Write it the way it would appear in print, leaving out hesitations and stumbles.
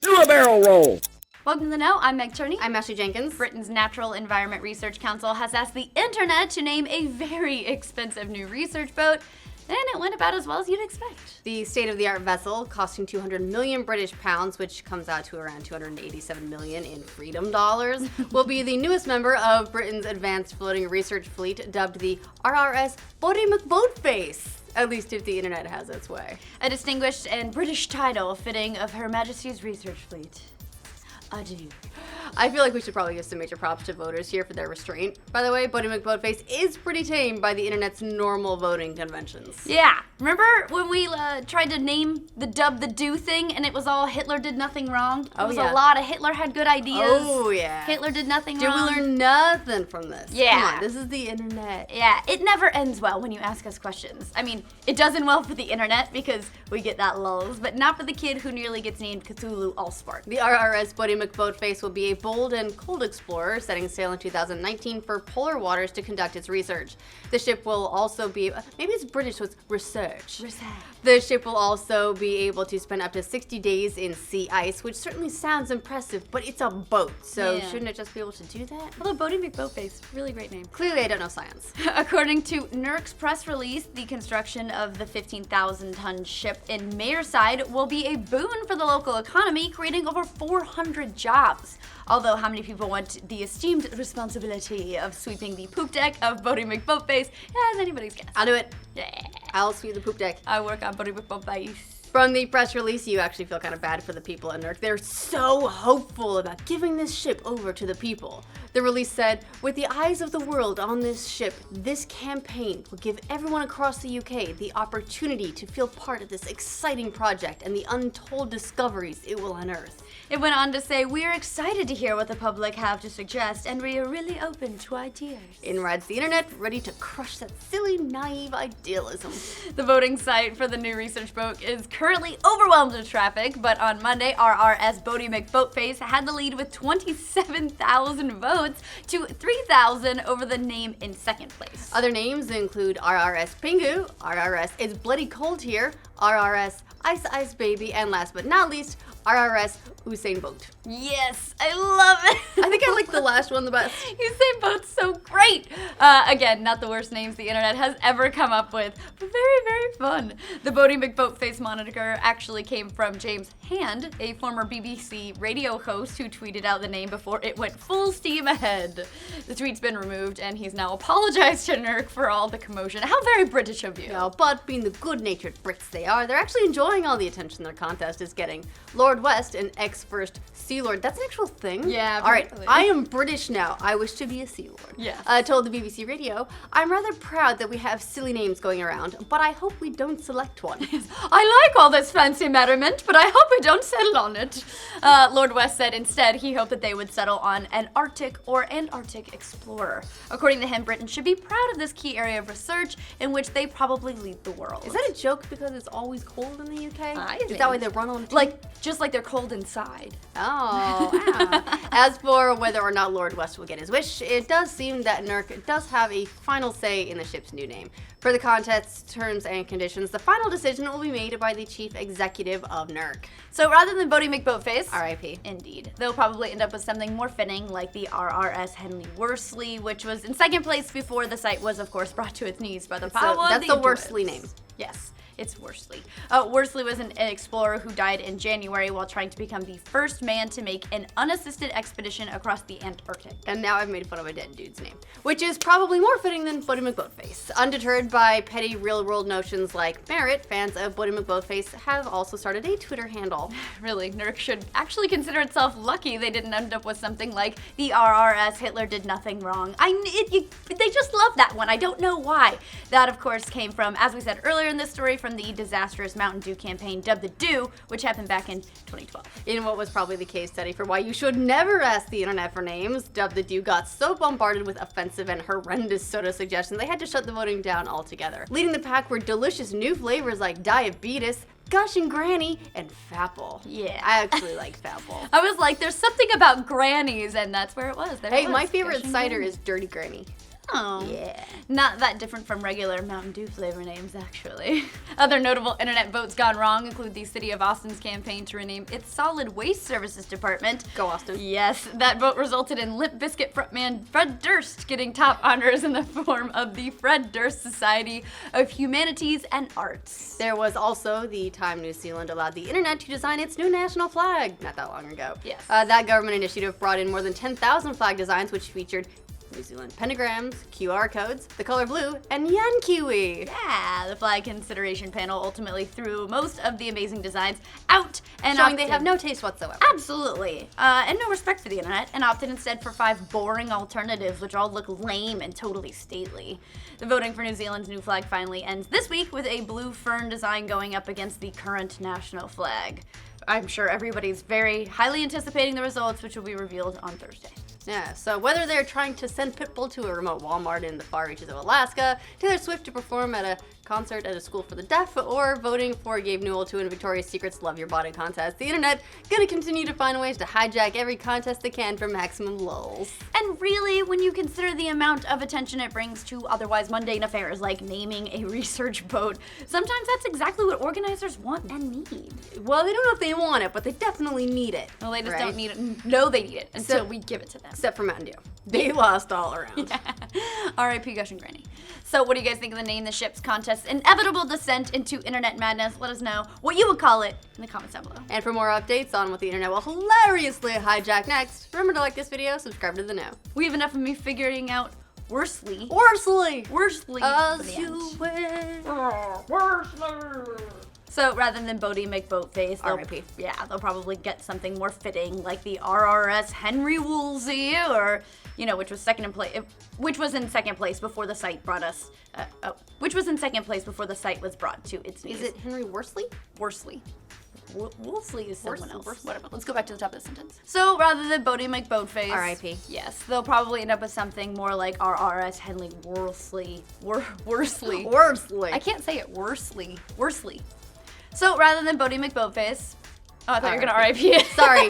Do a barrel roll. Welcome to the Know. I'm Meg Turney. I'm Ashley Jenkins. Britain's Natural Environment Research Council has asked the internet to name a very expensive new research boat, and it went about as well as you'd expect. The state-of-the-art vessel, costing 200 million British pounds, which comes out to around 287 million in freedom dollars, will be the newest member of Britain's advanced floating research fleet, dubbed the RRS Boaty McBoatface. At least if the internet has its way. A distinguished and British title fitting of Her Majesty's research fleet. Adieu. I feel like we should probably give some major props to voters here for their restraint. By the way, Boaty McBoatface is pretty tame by the internet's normal voting conventions. Yeah, remember when we tried to name the dub the do thing and it was all Hitler did nothing wrong? It was a lot of Hitler had good ideas. Oh yeah. Hitler did nothing wrong. Did we learn nothing from this? Yeah. Come on, this is the internet. Yeah, it never ends well when you ask us questions. I mean, it does end well for the internet because we get that lulls, but not for the kid who nearly gets named Cthulhu Allspark. The RRS Boaty McBoatface will be a bold and cold explorer setting sail in 2019 for polar waters to conduct its research. The ship will also be, maybe it's British, so it's research. The ship will also be able to spend up to 60 days in sea ice, which certainly sounds impressive, but it's a boat, so shouldn't it just be able to do that? Although Boaty McBoatface, really great name. Clearly I don't know science. According to NERC's press release, the construction of the 15,000-ton ship in Merside will be a boon for the local economy, creating over 400 jobs. Although how many people want the esteemed responsibility of sweeping the poop deck of Boaty McBoatface is anybody's guess. I'll do it. Yeah. I'll sweep the poop deck. I work on Boaty McBoatface. From the press release, you actually feel kind of bad for the people at NERC. They're so hopeful about giving this ship over to the people. The release said, with the eyes of the world on this ship, this campaign will give everyone across the UK the opportunity to feel part of this exciting project and the untold discoveries it will unearth. It went on to say, we're excited to hear what the public have to suggest, and we are really open to ideas. In rides the internet, ready to crush that silly, naive idealism. The voting site for the new research boat is currently overwhelmed with traffic, but on Monday, RRS Boaty McBoatface had the lead with 27,000 votes to 3,000 over the name in second place. Other names include RRS Pingu, RRS It's Bloody Cold Here, RRS Ice Ice Baby, and last but not least, RRS Usain Bolt. Yes, I love it. I think I like the last one the best. Usain Bolt's so great. Again, not the worst names the internet has ever come up with, but very, very fun. The Boaty McBoatface moniker actually came from James Hand, a former BBC radio host who tweeted out the name before it went full steam ahead. The tweet's been removed, and he's now apologized to NERC for all the commotion. How very British of you. No, but being the good-natured Brits they are, they're actually enjoying all the attention their contest is getting. Lord West, an ex-First Sea Lord, that's an actual thing? Yeah, all right, apparently. I am British now. I wish to be a Sea Lord. Yes. Told the BBC Radio, I'm rather proud that we have silly names going around, but I hope we don't select one. I like all this fancy merriment, but I hope we don't settle on it. Lord West said instead he hoped that they would settle on an Arctic or Antarctic explorer. According to him, Britain should be proud of this key area of research in which they probably lead the world. Is that a joke because it's always cold in the UK? I Is that why they run on tea? Just like they're cold inside. Oh, wow. As for whether or not Lord West will get his wish, it does seem that NERC does have a final say in the ship's new name. For the contest's terms and conditions, the final decision will be made by the chief executive of NERC. So rather than Boaty McBoatface, R.I.P. Indeed, they'll probably end up with something more fitting like the RRS Henley Worsley, which was in second place before the site was, of course, brought to its knees by the power of That's the Worsley name. Yes. It's Worsley. Worsley was an explorer who died in January while trying to become the first man to make an unassisted expedition across the Antarctic. And now I've made fun of a dead dude's name, which is probably more fitting than Boaty McBoatface. Undeterred by petty real-world notions like merit, fans of Boaty McBoatface have also started a Twitter handle. Really, NERC should actually consider itself lucky they didn't end up with something like the RRS Hitler did nothing wrong. They just love that one. I don't know why. That, of course, came from, as we said earlier in this story, from the disastrous Mountain Dew campaign Dub the Dew, which happened back in 2012. In what was probably the case study for why you should never ask the internet for names, Dub the Dew got so bombarded with offensive and horrendous soda suggestions they had to shut the voting down altogether. Leading the pack were delicious new flavors like Diabetes, Gushing Granny, and Fapple. Yeah. I actually like Fapple. I was like, there's something about grannies, and that's where it was. Hey, my favorite cider is Dirty Granny. Oh. Yeah. Not that different from regular Mountain Dew flavor names, actually. Other notable internet votes gone wrong include the City of Austin's campaign to rename its Solid Waste Services Department. Go Austin. Yes, that vote resulted in Limp Bizkit frontman Fred Durst getting top honors in the form of the Fred Durst Society of Humanities and Arts. There was also the time New Zealand allowed the internet to design its new national flag not that long ago. Yes. That government initiative brought in more than 10,000 flag designs, which featured New Zealand pentagrams, QR codes, the color blue, and Yan Kiwi. Yeah, the flag consideration panel ultimately threw most of the amazing designs out and Showing opted- they have no taste whatsoever. Absolutely. And no respect for the internet, and opted instead for 5 boring alternatives, which all look lame and totally stately. The voting for New Zealand's new flag finally ends this week with a blue fern design going up against the current national flag. I'm sure everybody's very highly anticipating the results, which will be revealed on Thursday. Yeah, so whether they're trying to send Pitbull to a remote Walmart in the far reaches of Alaska, Taylor Swift to perform at a concert at a school for the deaf, or voting for Gabe Newell to win Victoria's Secret's Love Your Body contest, the internet gonna continue to find ways to hijack every contest they can for maximum lulz. And really, when you consider the amount of attention it brings to otherwise mundane affairs like naming a research boat, sometimes that's exactly what organizers want and need. Well, they don't know if they want it, but they definitely need it. Well, they just right? don't need it. No, they need it until we give it to them. Except for Mountain Dew. They lost all around. R.I.P. Gush and Granny. So what do you guys think of the Name the Ship's contest's inevitable descent into internet madness? Let us know what you would call it in the comments down below. And for more updates on what the internet will hilariously hijack next, remember to like this video, subscribe to the know. We have enough of me figuring out worsely. Worsely! Worsely. As for the you end. wish. So rather than Boaty McBoatface, R.I.P. they'll probably get something more fitting, like the RRS Henry Woolsey, or which was in second place before the site brought us. Which was in second place before the site was brought to its knees. Is it Henry Worsley? Worsley? Woolsey is someone else. Worsley. Whatever. Let's go back to the top of the sentence. So rather than Boaty McBoatface, R.I.P. Yes, they'll probably end up with something more like RRS Henry Worsley. Worsley. Worsley. I can't say it. Worsley. So rather than Boaty McBoatface, oh, I thought you were gonna RIP it. Sorry.